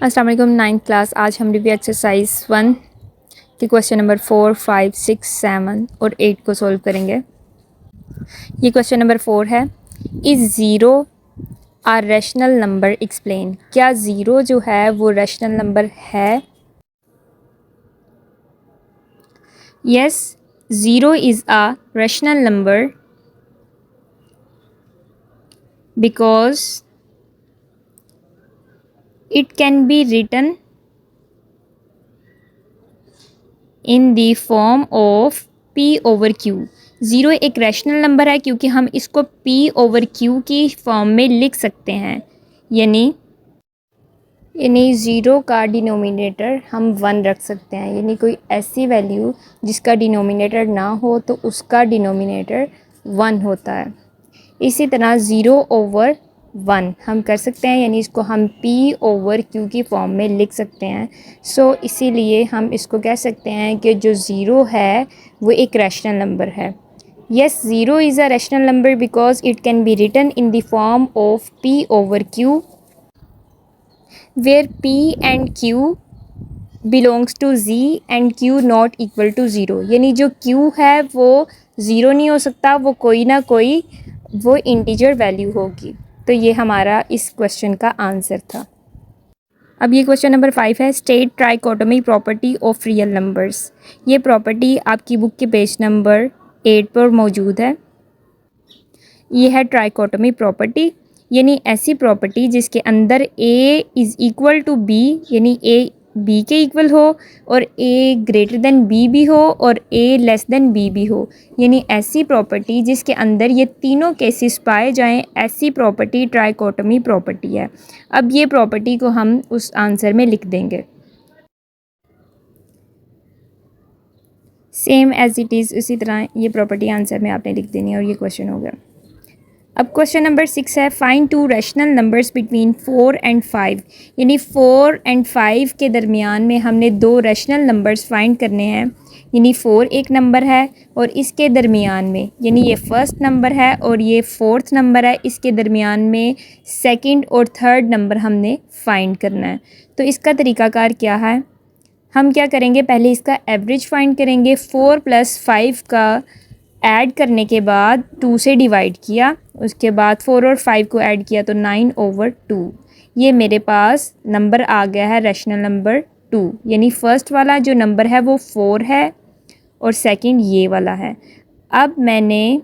अस्सलाम वालेकुम। 9th class. आज हम रिव्यू एक्सरसाइज 1 के क्वेश्चन नंबर 4, 5, 6, 7 और 8 को सॉल्व करेंगे। ये क्वेश्चन नंबर 4 है, is zero are rational number explain. क्या ज़ीरो जो है वो रैशनल नंबर है? Yes, zero is a rational number because it can be written in the form of p over q। Zero एक rational number है क्योंकि हम इसको p ओवर q की फॉर्म में लिख सकते हैं। यानी ज़ीरो का डिनोमिनेटर हम 1 रख सकते हैं। यानी कोई ऐसी वैल्यू जिसका डिनोमिनेटर ना हो तो उसका डिनोमिनेटर 1 होता है। इसी तरह ज़ीरो ओवर 1 हम कर सकते हैं, यानी इसको हम p ओवर q की फॉर्म में लिख सकते हैं। सो इसीलिए हम इसको कह सकते हैं कि जो ज़ीरो है वो एक रैशनल नंबर है। Yes, zero is a rational number because it can be written in the form of p over q where p and q belongs to z and q not equal to zero. यानी जो q है वो zero नहीं हो सकता, वो कोई ना कोई वो इंटीजर वैल्यू होगी। तो ये हमारा इस क्वेश्चन का आंसर था। अब ये क्वेश्चन नंबर 5 है, state trichotomy property of real numbers. ये प्रॉपर्टी आपकी बुक के पेज नंबर 8 पर मौजूद है। ये है ट्राइकोटोमी प्रॉपर्टी, यानी ऐसी प्रॉपर्टी जिसके अंदर a is equal to b, यानी a b के इक्वल हो और a ग्रेटर देन b भी हो और a लेस देन b भी हो। यानी ऐसी प्रॉपर्टी जिसके अंदर ये तीनों केसेस पाए जाएं, ऐसी प्रॉपर्टी ट्राइकोटोमी प्रॉपर्टी है। अब ये प्रॉपर्टी को हम उस आंसर में लिख देंगे सेम एज इट इज़। उसी तरह ये प्रॉपर्टी आंसर में आपने लिख देनी है और ये क्वेश्चन हो गया। अब क्वेश्चन नंबर 6 है, find to rational numbers between 4 and 5। यानी 4 एंड 5 के दरमियान में हमने दो रैशनल नंबर्स फाइंड करने हैं। यानी 4 एक नंबर है और इसके दरमियान में, यानी ये फर्स्ट नंबर है और ये फोर्थ नंबर है, इसके दरमियान में सेकंड और थर्ड नंबर हमने फाइंड करना है। तो इसका तरीकाकार क्या है? हम क्या करेंगे, पहले इसका एवरेज फाइंड करेंगे। 4 + 5 का ऐड करने के बाद 2 से डिवाइड किया, उसके बाद 4 और 5 को ऐड किया तो 9/2। ये मेरे पास नंबर आ गया है रैशनल नंबर 2। यानी फर्स्ट वाला जो नंबर है वो 4 है और सेकंड ये वाला है। अब मैंने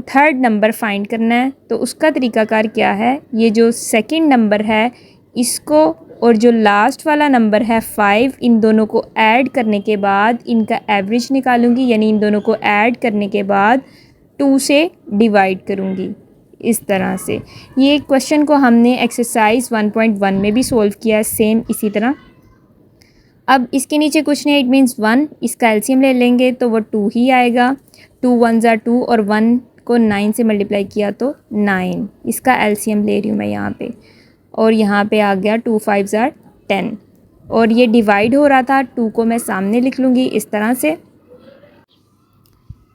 थर्ड नंबर फाइंड करना है, तो उसका तरीकाकार क्या है, ये जो सेकंड नंबर है इसको और जो लास्ट वाला नंबर है 5, इन दोनों को ऐड करने के बाद इनका एवरेज निकालूंगी। यानी इन दोनों को ऐड करने के बाद 2 से डिवाइड करूंगी। इस तरह से ये क्वेश्चन को हमने एक्सरसाइज 1.1 में भी सोल्व किया है, सेम इसी तरह। अब इसके नीचे कुछ नहीं, इट मीन्स 1, इसका एलसीएम ले लेंगे तो वो 2 ही आएगा। 2 1 = 2 और 1 को 9 से मल्टीप्लाई किया तो 9। इसका एलसीएम ले रही हूँ मैं यहाँ पे, और यहाँ पे आ गया 2 5 = 10। और ये डिवाइड हो रहा था, 2 को मैं सामने लिख लूँगी इस तरह से।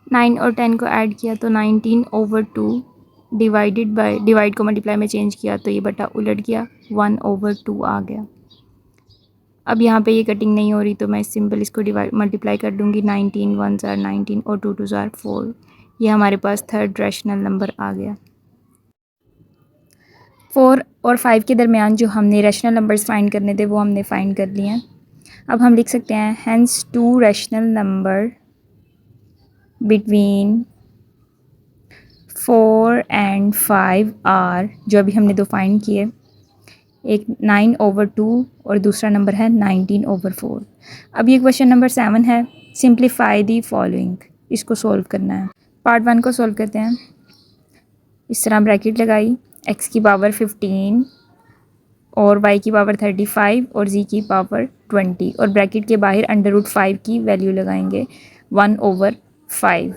9 और 10 को ऐड किया तो 19/2 डिवाइड को मल्टीप्लाई में चेंज किया तो ये बटा उलट गया, 1/2 आ गया। अब यहाँ पे ये कटिंग नहीं हो रही तो मैं सिंपल इसको मल्टीप्लाई कर दूँगी। 19 1 = 19 और 2 2 = 4। ये हमारे पास थर्ड रैशनल नंबर आ गया। 4 और 5 के दरमियान जो हमने रैशनल नंबर्स फाइंड करने थे वो हमने फाइंड कर लिए हैं। अब हम लिख सकते हैं, hence 2 rational number between 4 and 5 are, जो अभी हमने दो फाइंड किए, एक 9/2 और दूसरा नंबर है 19/4। अब ये क्वेश्चन नंबर 7 है, सिंप्लीफाई दी फॉलोइंग। इसको सॉल्व करना है। पार्ट 1 को सॉल्व करते हैं। इस तरह ब्रैकेट लगाई, x की पावर 15 और y की पावर 35 और z की पावर 20, और ब्रैकेट के बाहर √5 की वैल्यू लगाएंगे 1/5।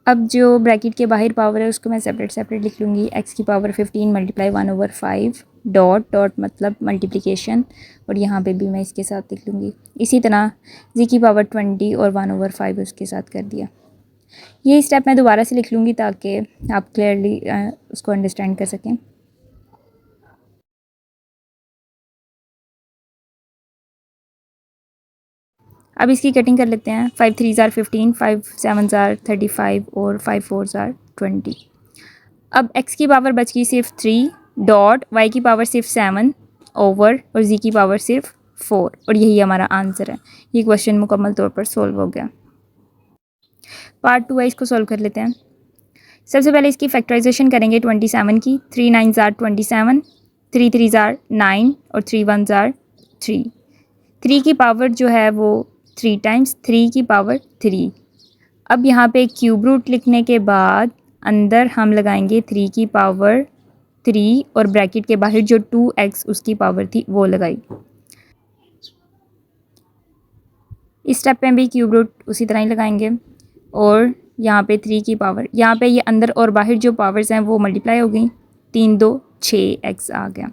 अब जो ब्रैकेट के बाहर पावर है उसको मैं सेपरेट लिख लूँगी। x की पावर 15 × 1/5 डॉट डॉट मतलब मल्टीप्लिकेशन, और यहाँ पे भी मैं इसके साथ लिख लूँगी। इसी तरह z की पावर 20 और 1/5 उसके साथ कर दिया। ये स्टेप मैं दोबारा से लिख लूँगी ताकि आप क्लियरली उसको अंडरस्टैंड कर सकें। अब इसकी कटिंग कर लेते हैं। 5 3 ज़ार 15, 5 7 ज़ार 35 और 5 4 ज़ार 20। अब x की पावर बच गई सिर्फ 3 डॉट y की पावर सिर्फ 7 ओवर और z की पावर सिर्फ 4 और यही हमारा आंसर है। ये क्वेश्चन मुकम्मल तौर पर सोल्व हो गया। पार्ट 2 है, इसको सोल्व कर लेते हैं। सबसे पहले इसकी फैक्टराइजेशन करेंगे 27 की। 3 9 ज़ार 27, 3 3 ज़ार 9 और 3 1 ज़ार 3। 3 की पावर जो है वो 3 टाइम्स 3 की पावर 3। अब यहाँ पे क्यूब रूट लिखने के बाद अंदर हम लगाएंगे 3 की पावर 3 और ब्रैकेट के बाहर जो 2x उसकी पावर थी वो लगाई। इस स्टेप में भी क्यूब रूट उसी तरह ही लगाएंगे और यहाँ पे 3 की पावर, यहाँ पे ये अंदर और बाहर जो पावर्स हैं वो मल्टीप्लाई हो गई। 3 2 6x आ गया।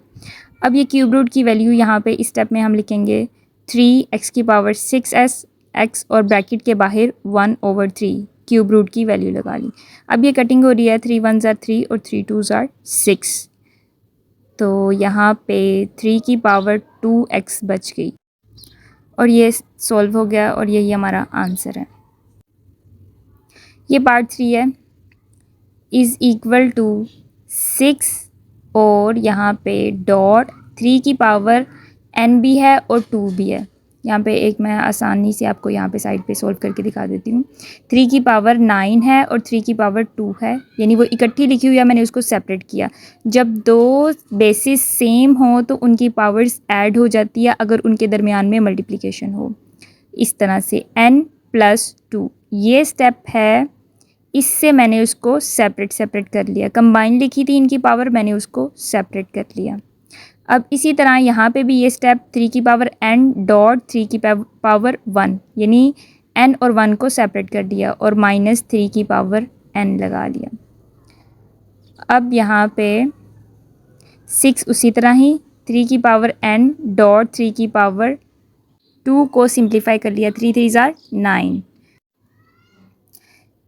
अब ये क्यूब रूट की वैल्यू यहाँ पे इस स्टेप में हम लिखेंगे 3x की पावर 6s x और ब्रैकेट के बाहर 1/3 क्यूब रूट की वैल्यू लगा ली। अब ये कटिंग हो रही है। 3 1 ज़ार 3 और 3 2 ज़ार 6, तो यहाँ पे 3 की पावर 2x बच गई और ये सॉल्व हो गया और यही हमारा आंसर है। ये पार्ट 3 है। इज़ इक्वल टू 6 और यहाँ पे डॉट 3 की पावर n भी है और 2 भी है। यहाँ पे एक मैं आसानी से आपको यहाँ पे साइड पे सॉल्व करके दिखा देती हूँ। 3 की पावर 9 है और 3 की पावर 2 है, यानी वो इकट्ठी लिखी हुई है, मैंने उसको सेपरेट किया। जब दो बेसिस सेम हो तो उनकी पावर्स ऐड हो जाती है अगर उनके दरमियान में मल्टीप्लिकेशन हो। इस तरह से n + 2 ये स्टेप है, इससे मैंने उसको सेपरेट कर लिया। कंबाइन लिखी थी इनकी पावर, मैंने उसको सेपरेट कर लिया। अब इसी तरह यहाँ पे भी ये स्टेप 3 की पावर n डॉट 3 की पावर 1, यानी n और 1 को सेपरेट कर दिया और -3 की पावर n लगा लिया। अब यहाँ पे 6 उसी तरह ही 3 की पावर n डॉट 3 की पावर 2 को सिंप्लीफाई कर लिया। 3 3 ज़ार 9,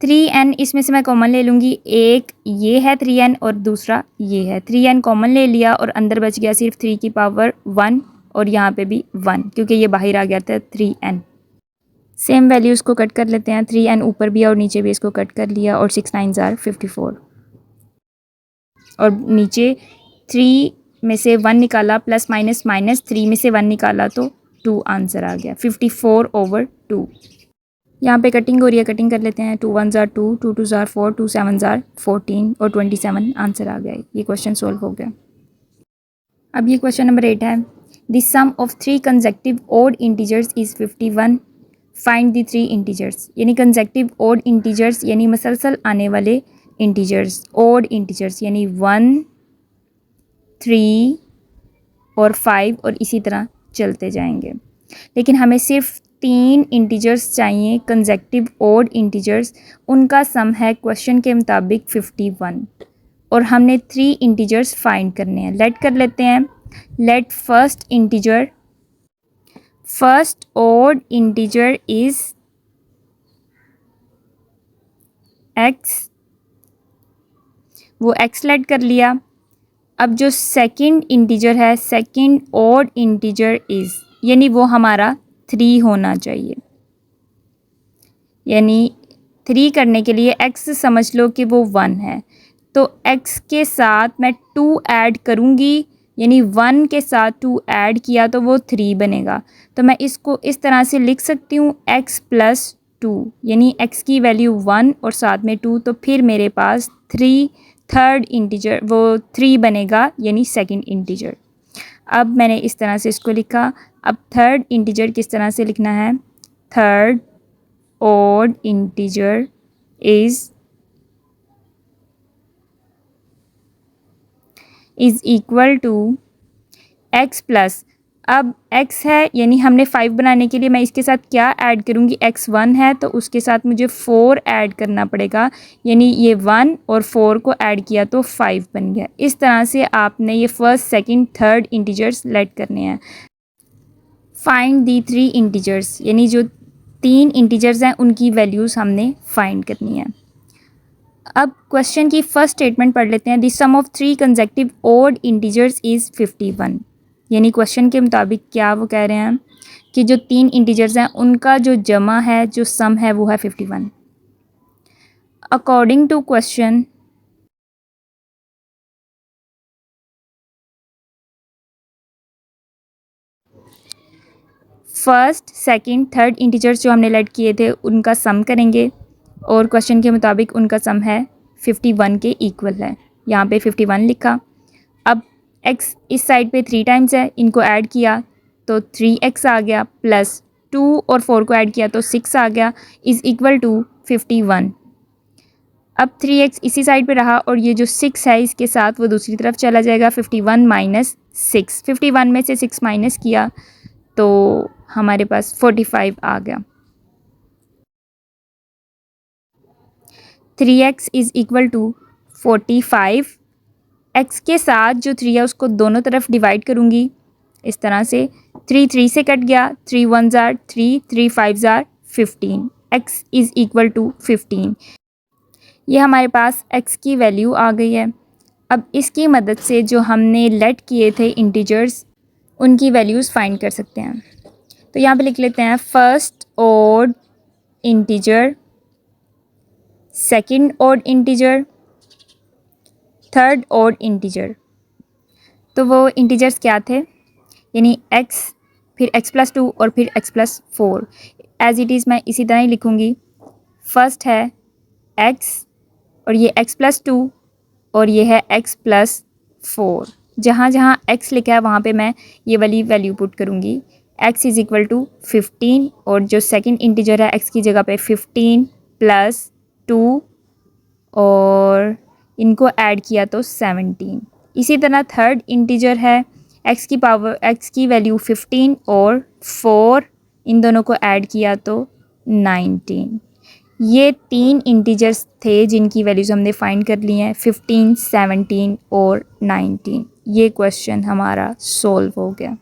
3n इसमें से मैं कॉमन ले लूँगी। एक ये है 3n और दूसरा ये है। 3n कॉमन ले लिया और अंदर बच गया सिर्फ 3 की पावर 1 और यहाँ पे भी 1 क्योंकि ये बाहर आ गया था 3n। सेम वैल्यूज़ को कट कर लेते हैं। 3n ऊपर भी और नीचे भी इसको कट कर लिया और 6 9 ज़ार 54 और नीचे 3 में से 1 निकाला प्लस माइनस -3 में से 1 निकाला तो 2 आंसर आ गया। 54/2। यहाँ पे कटिंग हो रही है, कटिंग कर लेते हैं। 2 1 ज़ार 2, 2 2 ज़ार 4, 2 7 ज़ार 14 और 27 आंसर आ गया। ये क्वेश्चन सोल्व हो गया। अब ये क्वेश्चन नंबर 8 है। The sum of 3 consecutive odd integers is 51, find the 3 integers. यानी कंसेक्टिव ओड इंटीजर्स यानी मसलसल आने वाले इंटीजर्स, ओड इंटीजर्स यानी 1 3 और 5 और इसी तरह चलते जाएंगे। लेकिन हमें सिर्फ 3 इंटीजर्स चाहिए कंसेक्टिव ओड इंटीजर्स, उनका सम है क्वेश्चन के मुताबिक 51 और हमने 3 इंटीजर्स फाइंड करने हैं। लेट कर लेते हैं। Let first odd integer is x, वो x लेट कर लिया। अब जो सेकंड इंटीजर है, सेकंड ओड इंटीजर इज़, यानी वो हमारा 3 होना चाहिए। यानी 3 करने के लिए x समझ लो कि वो 1 है, तो x के साथ मैं 2 ऐड करूँगी, यानी 1 के साथ 2 ऐड किया तो वो 3 बनेगा। तो मैं इसको इस तरह से लिख सकती हूँ x + 2, यानी x की वैल्यू 1 और साथ में 2, तो फिर मेरे पास 3 थर्ड इंटीजर वो 3 बनेगा, यानी सेकंड इंटीजर। अब मैंने इस तरह से इसको लिखा। अब थर्ड इंटीजर किस तरह से लिखना है? Third odd integer is equal to x plus, अब x है यानी हमने 5 बनाने के लिए मैं इसके साथ क्या ऐड करूँगी? x 1 है तो उसके साथ मुझे 4 ऐड करना पड़ेगा, यानी ये 1 और 4 को ऐड किया तो 5 बन गया। इस तरह से आपने ये first second third integers let करने हैं। फाइंड दी 3 इंटीजर्स, यानी जो 3 इंटीजर्स हैं उनकी वैल्यूज़ हमने फाइंड करनी है। अब क्वेश्चन की फर्स्ट स्टेटमेंट पढ़ लेते हैं। The sum of 3 consecutive odd integers is 51, यानी क्वेश्चन के मुताबिक क्या वो कह रहे हैं? कि जो 3 इंटीजर्स हैं उनका जो जमा है, जो सम है, वो है 51। According to question first, second, third integers जो हमने लेट किए थे उनका सम करेंगे और क्वेश्चन के मुताबिक उनका सम है 51 के इक्वल है। यहाँ पे 51 लिखा। अब x इस साइड पे 3 टाइम्स है, इनको ऐड किया तो 3x आ गया, प्लस 2 और 4 को ऐड किया तो 6 आ गया, इज़ इक्वल टू 51। अब 3x इसी साइड पे रहा और ये जो 6 है इसके साथ वो दूसरी तरफ चला जाएगा। 51 माइनस 6, 51 में से 6 माइनस किया तो हमारे पास 45 आ गया। 3x is equal to 45। x के साथ जो 3 है उसको दोनों तरफ डिवाइड करूँगी इस तरह से। 3 3 से कट गया, 3 1 ज़ार 3, 3 5 ज़ार 15। x is equal to 15। ये हमारे पास x की वैल्यू आ गई है। अब इसकी मदद से जो हमने लेट किए थे इंटीजर्स उनकी वैल्यूज़ फाइंड कर सकते हैं। तो यहाँ पे लिख लेते हैं first odd integer, second odd integer, third odd integer. तो वो इंटीजर्स क्या थे, यानी x, फिर x+2 और फिर x+4। एज इट इज़ मैं इसी तरह ही लिखूँगी। फर्स्ट है x और ये x+2 और ये है x+4। जहाँ जहाँ x लिखा है वहाँ पे मैं ये वाली वैल्यू पुट करूँगी। x इज़ इक्वल टू 15 और जो सेकंड इंटीजर है x की जगह पे 15 + 2 और इनको ऐड किया तो 17। इसी तरह थर्ड इंटीजर है x की वैल्यू 15 और 4, इन दोनों को ऐड किया तो 19। ये 3 इंटीजर्स थे जिनकी वैल्यूज़ हमने फाइंड कर ली हैं, 15, 17 और 19। ये क्वेश्चन हमारा सॉल्व हो गया।